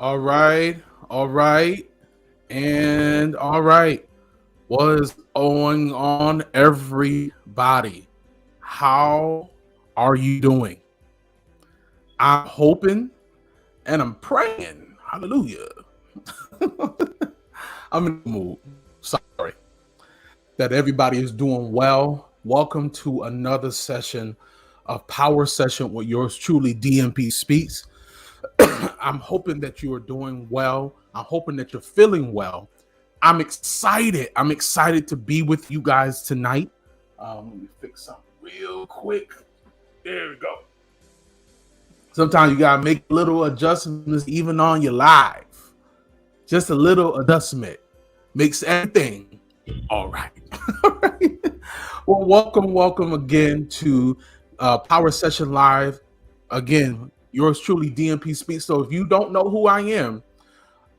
All right, all right, and all right. What is going on, everybody? How are you doing? I'm hoping and I'm praying, hallelujah. I'm in the mood. Sorry. That everybody is doing well. Welcome to another session of Power Session with yours truly, DMP Speaks. I'm hoping that you are doing well. I'm hoping that you're feeling well. I'm excited. I'm excited to be with you guys tonight. Let me fix something real quick. There we go. Sometimes you gotta make little adjustments even on your live. Just a little adjustment makes everything all right. All right. Well, welcome again to Power Session Live. Again, yours truly, DMP Speaks. So if you don't know who I am,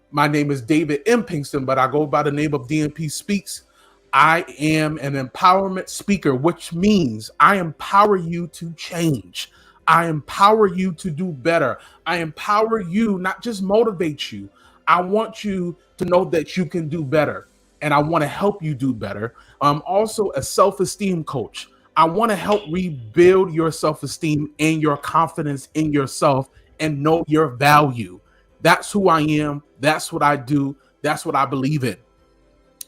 my name is David M. Pinkston, but I go by the name of DMP Speaks. I am an empowerment speaker, which means I empower you to change. I empower you to do better. I empower you, not just motivate you. I want you to know that you can do better, and I want to help you do better. I'm also a self-esteem coach. I want to help rebuild your self-esteem and your confidence in yourself and know your value. That's who I am. That's what I do. That's what I believe in.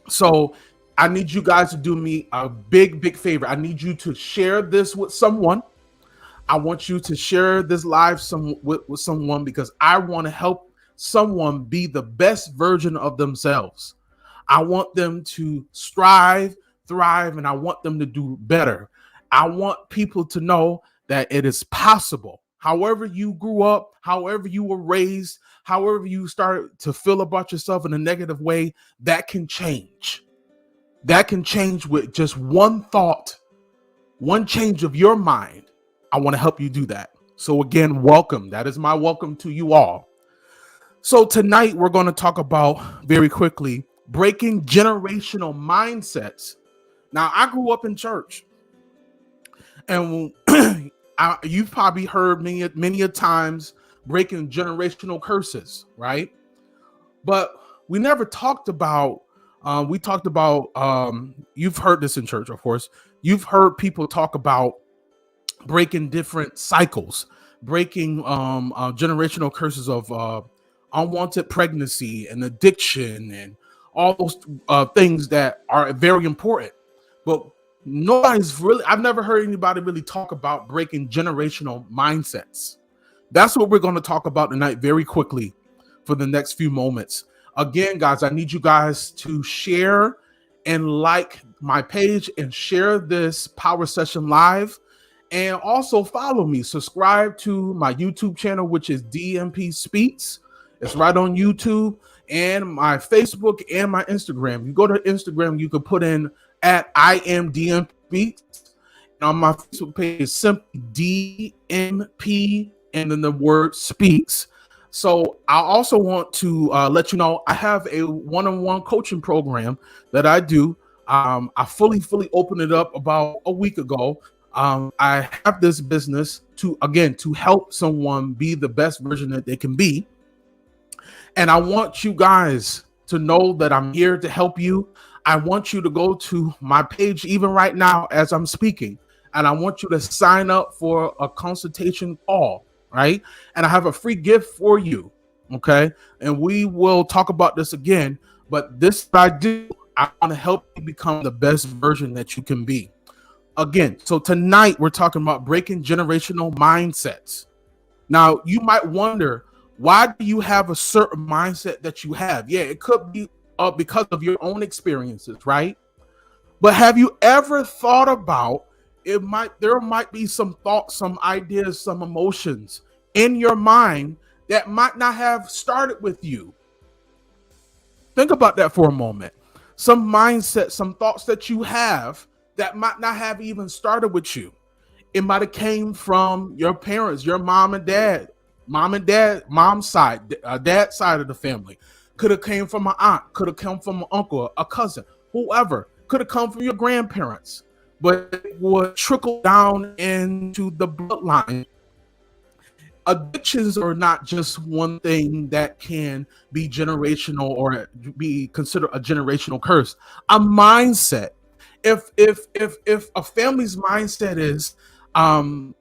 So I need you guys to do me a big favor. I need you to share this with someone. I want you to share this live with someone because I want to help someone be the best version of themselves. I want them to strive, thrive, and I want them to do better. I want people to know that it is possible. However you grew up, however you were raised, however you start to feel about yourself in a negative way, that can change. That can change with just one thought, one change of your mind. I want to help you do that. So again, welcome. That is my welcome to you all. So tonight we're going to talk about, very quickly, breaking generational mindsets. Now, I grew up in church, and you've probably heard many a times breaking generational curses, right? But we never talked about. We talked about. You've heard this in church, of course. You've heard people talk about breaking different cycles, breaking generational curses of unwanted pregnancy and addiction and all those things that are very important. But I've never heard anybody really talk about breaking generational mindsets. That's what we're going to talk about tonight very quickly for the next few moments. Again, guys, I need you guys to share and like my page and share this Power Session Live. And also follow me, subscribe to my YouTube channel, which is DMP Speaks. It's right on YouTube, and my Facebook and my Instagram. You go to Instagram, you can put in at I am DMP Speaks. And on my Facebook page is simply DMP and then the word speaks. So I also want to let you know I have a one-on-one coaching program that I do. I fully opened it up about a week ago. I have this business to help someone be the best version that they can be. And I want you guys to know that I'm here to help you. I want you to go to my page even right now as I'm speaking. And I want you to sign up for a consultation call, right? And I have a free gift for you, okay? And we will talk about this again. But this I do, I want to help you become the best version that you can be. Again, so tonight we're talking about breaking generational mindsets. Now, you might wonder, why do you have a certain mindset that you have? Yeah, it could be because of your own experiences, right? But have you ever thought about there might be some thoughts, some ideas, some emotions in your mind that might not have started with you? Think about that for a moment. Some mindset, some thoughts that you have that might not have even started with you. It might have came from your parents, your mom and dad, mom's side, dad's side of the family. Could have came from an aunt, could have come from an uncle, a cousin, whoever. Could have come from your grandparents, but it would trickle down into the bloodline. addictions are not just one thing that can be generational or be considered a generational curse. A mindset. If a family's mindset is, um,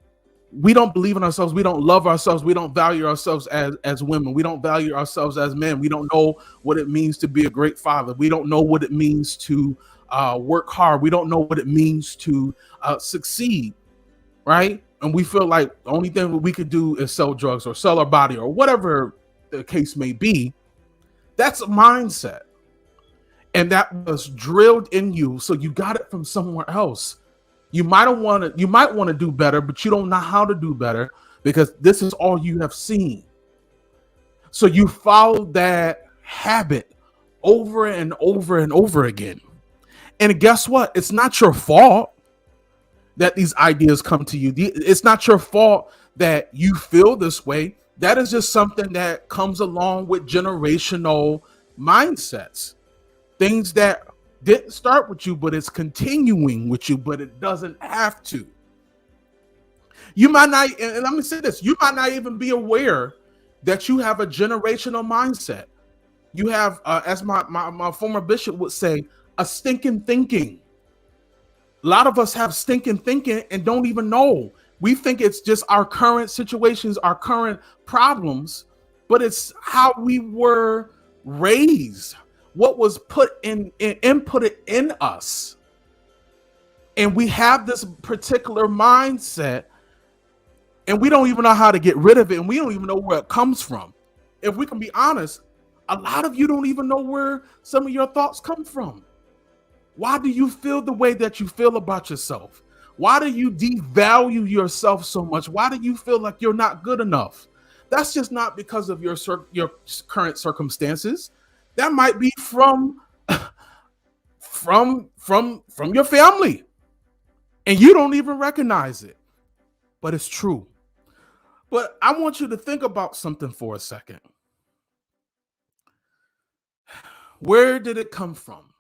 we don't believe in ourselves, we don't love ourselves, we don't value ourselves as women, we don't value ourselves as men, we don't know what it means to be a great father, we don't know what it means to work hard, we don't know what it means to succeed, right? And we feel like the only thing we could do is sell drugs or sell our body or whatever the case may be. That's a mindset. And that was drilled in you. So you got it from somewhere else. You might want to do better, but you don't know how to do better because this is all you have seen. So you follow that habit over and over and over again. And guess what? It's not your fault that these ideas come to you. It's not your fault that you feel this way. That is just something that comes along with generational mindsets. Things that didn't start with you, but it's continuing with you, but it doesn't have to. You might not, and let me say this, you might not even be aware that you have a generational mindset. You have, as my former bishop would say, a stinking thinking. A lot of us have stinking thinking and don't even know. We think it's just our current situations, our current problems, but it's how we were raised, what was inputted in us. And we have this particular mindset and we don't even know how to get rid of it. And we don't even know where it comes from. If we can be honest, a lot of you don't even know where some of your thoughts come from. Why do you feel the way that you feel about yourself? Why do you devalue yourself so much? Why do you feel like you're not good enough? That's just not because of your current circumstances. That might be from your family, and you don't even recognize it. But it's true. But I want you to think about something for a second. Where did it come from?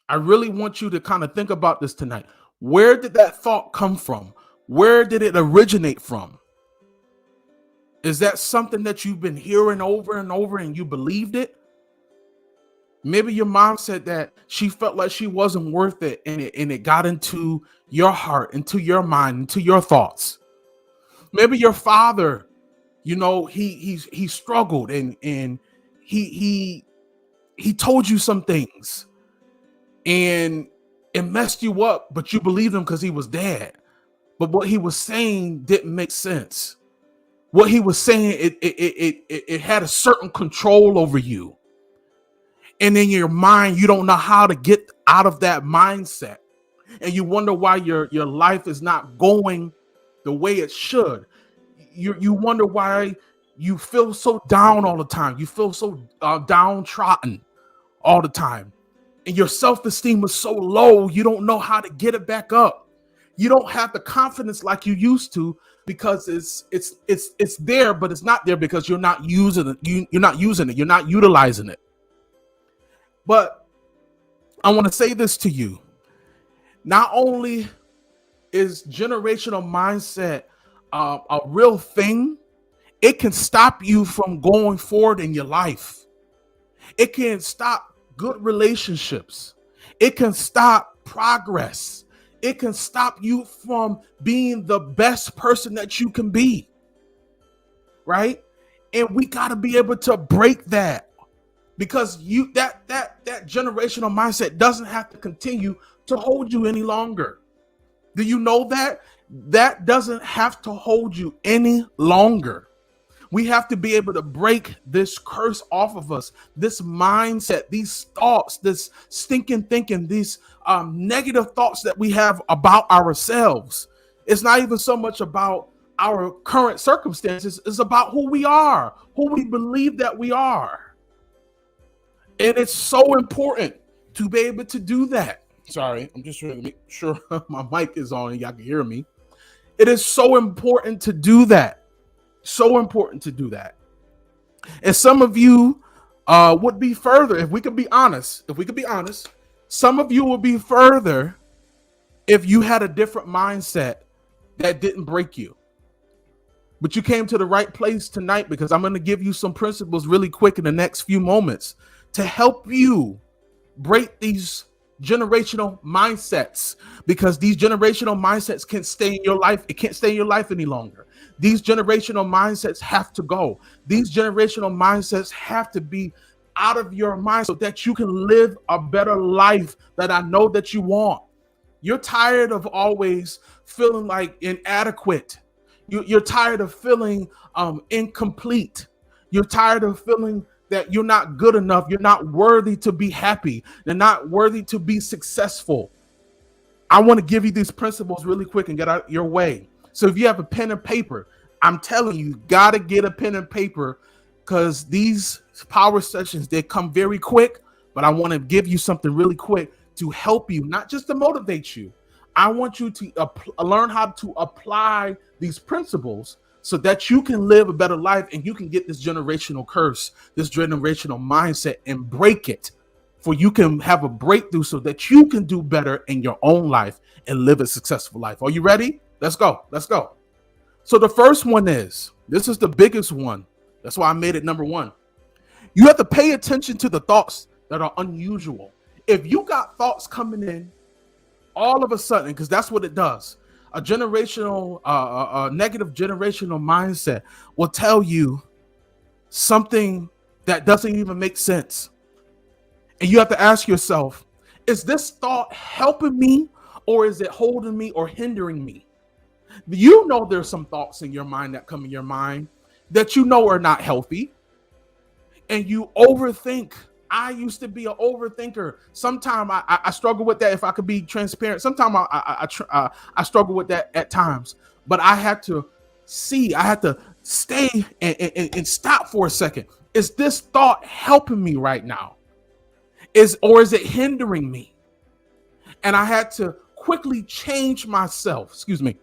I really want you to kind of think about this tonight. Where did that thought come from? Where did it originate from? Is that something that you've been hearing over and over and you believed it? Maybe your mom said that she felt like she wasn't worth it and it got into your heart, into your mind, into your thoughts. Maybe your father, he struggled and he told you some things. And it messed you up, but you believed him because he was dad. But what he was saying didn't make sense. What he was saying, it had a certain control over you. And in your mind, you don't know how to get out of that mindset. And you wonder why your life is not going the way it should. You wonder why you feel so down all the time. You feel so downtrodden all the time. And your self-esteem is so low, you don't know how to get it back up. You don't have the confidence like you used to because it's there, but it's not there because you're not using it. You're not using it. You're not utilizing it. But I want to say this to you. Not only is generational mindset a real thing, it can stop you from going forward in your life. It can stop good relationships. It can stop progress. It can stop you from being the best person that you can be. Right? And we got to be able to break that because that generational mindset doesn't have to continue to hold you any longer. Do you know that? That doesn't have to hold you any longer. We have to be able to break this curse off of us, this mindset, these thoughts, this stinking thinking, these negative thoughts that we have about ourselves. It's not even so much about our current circumstances. It's about who we are, who we believe that we are. And it's so important to be able to do that. Sorry, I'm just trying to make sure my mic is on and y'all can hear me. It is so important to do that. So important to do that. And some of you would be further, if we could be honest, some of you would be further if you had a different mindset that didn't break you. But you came to the right place tonight because I'm going to give you some principles really quick in the next few moments to help you break these generational mindsets, because these generational mindsets can't stay in your life. It can't stay in your life any longer. These generational mindsets have to go. These generational mindsets have to be out of your mind so that you can live a better life that I know that you want. You're tired of always feeling like inadequate. You're tired of feeling incomplete. You're tired of feeling that you're not good enough. You're not worthy to be happy. You're not worthy to be successful. I want to give you these principles really quick and get out your way. So if you have a pen and paper, I'm telling you, got to get a pen and paper, because these power sessions, they come very quick, but I want to give you something really quick to help you, not just to motivate you. I want you to learn how to apply these principles so that you can live a better life and you can get this generational curse, this generational mindset, and break it, for you can have a breakthrough so that you can do better in your own life and live a successful life. Are you ready? Let's go. Let's go. So the first one is, this is the biggest one. That's why I made it number one. You have to pay attention to the thoughts that are unusual. If you got thoughts coming in all of a sudden, because that's what it does, a generational, negative generational mindset will tell you something that doesn't even make sense. And you have to ask yourself, is this thought helping me, or is it holding me or hindering me? You know there's some thoughts in your mind that come in your mind that you know are not healthy, and you overthink. I used to be an overthinker. Sometimes I struggle with that, if I could be transparent. Sometimes I struggle with that at times. But I had to stay and stop for a second. Is this thought helping me right now? Or is it hindering me? And I had to quickly change myself. Excuse me.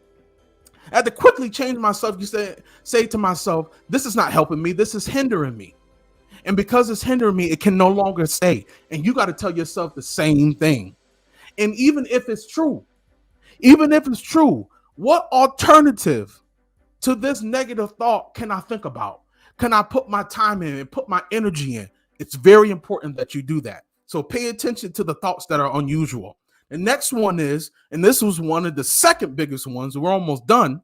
I had to quickly change myself. You say to myself, this is not helping me. This is hindering me. And because it's hindering me, it can no longer stay. And you got to tell yourself the same thing. And even if it's true, what alternative to this negative thought can I think about? Can I put my time in and put my energy in? It's very important that you do that. So pay attention to the thoughts that are unusual. The next one is, and this was one of the second biggest ones, we're almost done.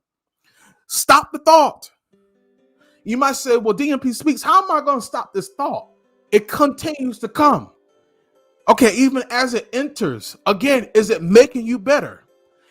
Stop the thought. You might say, well, DMP Speaks, how am I going to stop this thought? It continues to come. Okay, even as it enters, again, is it making you better?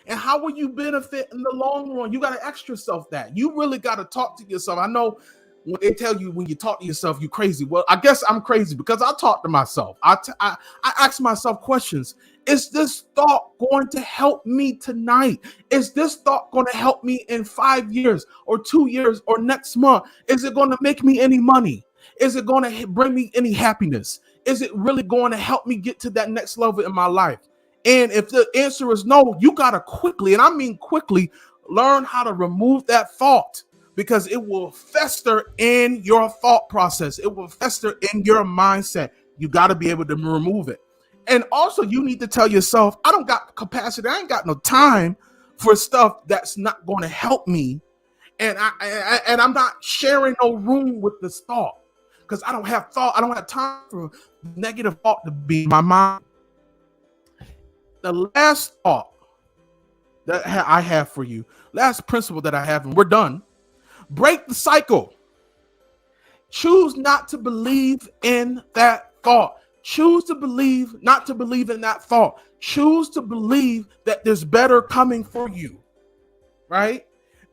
And how will you benefit in the long run? You got to ask yourself that. You really got to talk to yourself. I know when they tell you when you talk to yourself, you're crazy. Well, I guess I'm crazy because I talk to myself. I ask myself questions. Is this thought going to help me tonight? Is this thought going to help me in 5 years or 2 years or next month? Is it going to make me any money? Is it going to bring me any happiness? Is it really going to help me get to that next level in my life? And if the answer is no, you got to quickly, and I mean quickly, learn how to remove that thought, because it will fester in your thought process. It will fester in your mindset. You got to be able to remove it. And also, you need to tell yourself, I don't got capacity. I ain't got no time for stuff that's not going to help me. And I'm not sharing no room with this thought, because I don't have time for negative thought to be in my mind. The last thought that I have for you, last principle that I have, and we're done. Break the cycle. Choose not to believe in that thought. Choose to believe, not to believe in that thought. Choose to believe that there's better coming for you, right?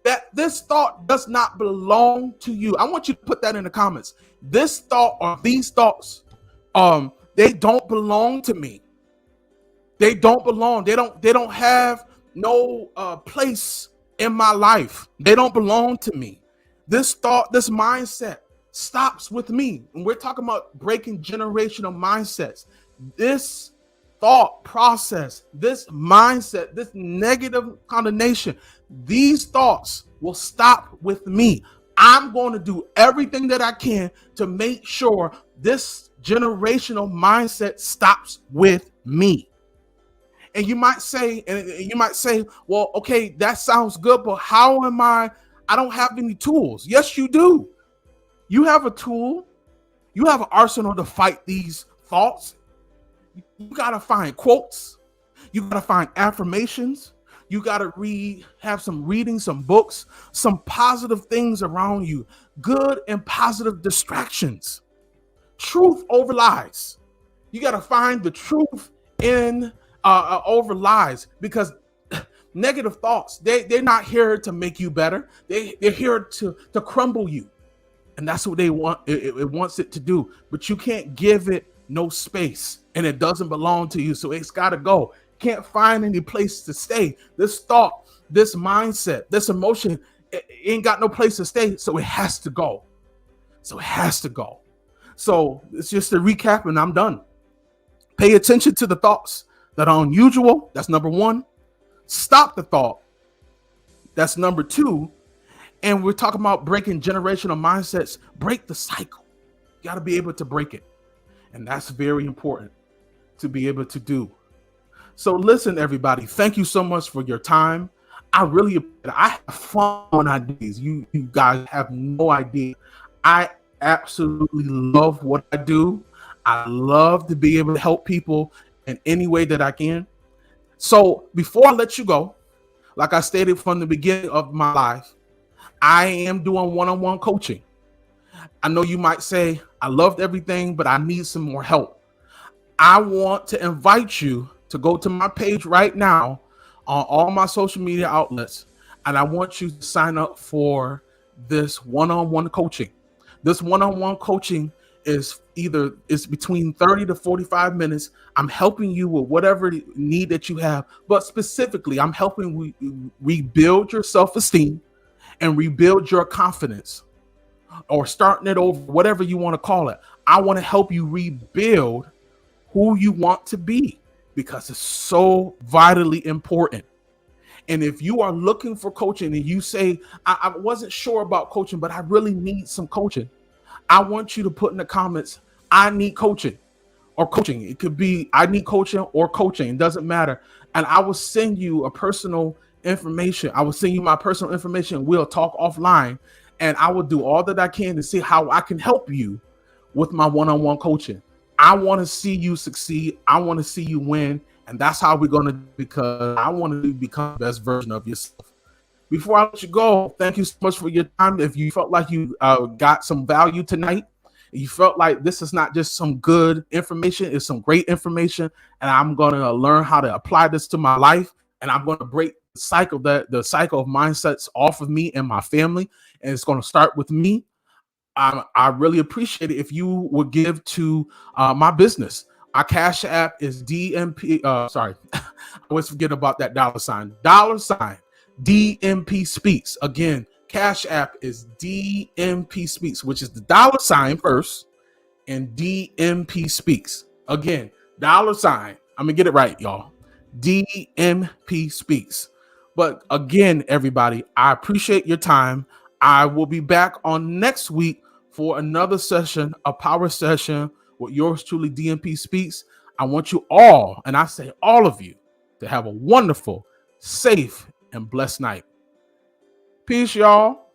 That this thought does not belong to you. I want you to put that in the comments. This thought or these thoughts, they don't belong to me. They don't belong. They don't have no place in my life. They don't belong to me. This thought, this mindset stops with me. And we're talking about breaking generational mindsets. This thought process, this mindset, this negative condemnation, these thoughts will stop with me. I'm going to do everything that I can to make sure this generational mindset stops with me. And you might say, well, okay, that sounds good, but how am I I don't have any tools. Yes, you do. You have a tool. You have an arsenal to fight these thoughts. You got to find quotes. You got to find affirmations. You got to have some reading, some books, some positive things around you, good and positive distractions. Truth over lies. You got to find the truth in over lies, because negative thoughts, they're not here to make you better. They're here to crumble you. And that's what they want. It wants it to do, but you can't give it no space, and it doesn't belong to you. So it's got to go. Can't find any place to stay. This thought, this mindset, this emotion, it ain't got no place to stay. So it has to go. So it's just a recap, and I'm done. Pay attention to the thoughts that are unusual. That's number one. Stop the thought. That's number two. And we're talking about breaking generational mindsets. Break the cycle. You got to be able to break it. And that's very important to be able to do. So listen, everybody, thank you so much for your time. I have fun when I do these. You guys have no idea. I absolutely love what I do. I love to be able to help people in any way that I can. So before I let you go, like I stated from the beginning of my life, I am doing one-on-one coaching. I know you might say, I loved everything, but I need some more help. I want to invite you to go to my page right now on all my social media outlets, and I want you to sign up for this one-on-one coaching. This one-on-one coaching is between 30 to 45 minutes. I'm helping you with whatever need that you have, but specifically, I'm helping rebuild your self-esteem and rebuild your confidence, or starting it over, whatever you want to call it. I want to help you rebuild who you want to be, because it's so vitally important. And if you are looking for coaching and you say, I wasn't sure about coaching, but I really need some coaching, I want you to put in the comments, I need coaching, or coaching. It could be I need coaching or coaching. It doesn't matter. And I will send you a personal information. I will send you my personal information. We'll talk offline, and I will do all that I can to see how I can help you with my one-on-one coaching. I want to see you succeed. I want to see you win. And that's how we're going to, because I want to become the best version of yourself. Before I let you go, thank you so much for your time. If you felt like you got some value tonight, you felt like this is not just some good information, it's some great information, and I'm going to learn how to apply this to my life, and I'm going to break the cycle of mindsets off of me and my family, and it's going to start with me. I really appreciate it if you would give to my business. Our Cash App is DMP. I always forget about that $. DMP Speaks. Again, Cash App is DMP Speaks, which is the $ first, and DMP Speaks. Again, $. I'm gonna get it right, y'all. DMP Speaks. But again, everybody, I appreciate your time. I will be back on next week for another session, a power session with yours truly, DMP Speaks. I want you all, and I say all of you, to have a wonderful, safe, and blessed night. Peace, y'all.